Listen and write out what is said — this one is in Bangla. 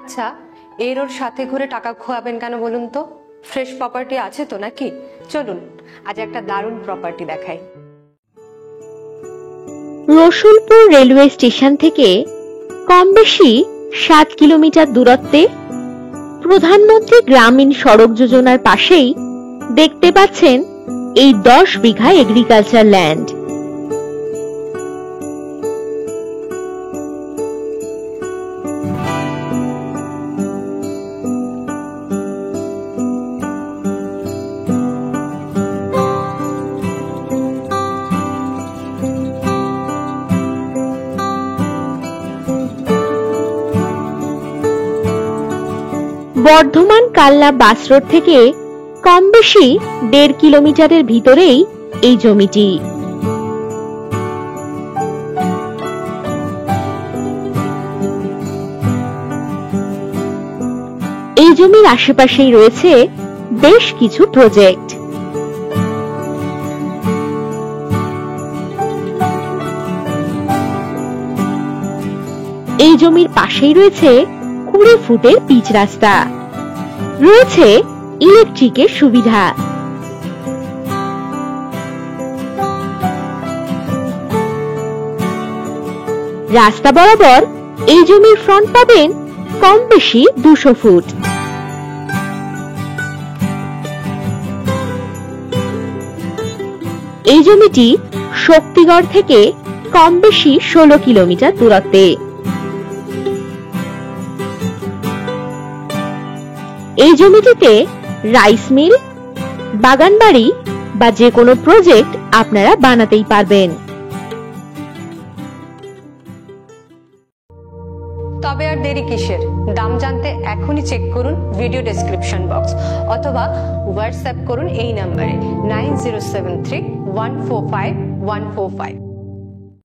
আচ্ছা, এর ওর সাথে ঘুরে টাকা খোয়াবেন কেন বলুন তো? ফ্রেশ প্রপার্টি আছে তো নাকি? চলুন আজ একটা দারুণ প্রপার্টি দেখাই। রসুলপুর রেলওয়ে স্টেশন থেকে কম বেশি 7 কিলোমিটার দূরত্বে প্রধানমন্ত্রী গ্রামীণ সড়ক যোজনার পাশেই দেখতে পাচ্ছেন এই 10 বিঘা agriculture land. Bardhaman Kalna bus road থেকে কম বেশি 1.5 কিলোমিটারের ভিতরেই এই জমিটি। এই জমির আশেপাশেই রয়েছে বেশ কিছু প্রজেক্ট। এই জমির পাশেই রয়েছে 20 ফুটের পিচ রাস্তা, রয়েছে ইলেকট্রিকের সুবিধা। রাস্তা বরাবর এই জমির ফ্রন্ট পাবেন কম বেশি 200 ফুট। এই জমিটি শক্তিগড় থেকে কম বেশি 16 কিলোমিটার দূরত্বে। এই জমিটিতে রাইস মিল, বাগান বাড়ি বা যে কোনো প্রজেক্ট আপনারা বানাতেই পারবেন। তবে আর দেরি কিসের? দাম জানতে এখনই চেক করুন ভিডিও ডেসক্রিপশন বক্স অথবা হোয়াটসঅ্যাপ করুন এই নম্বরে 9073145145।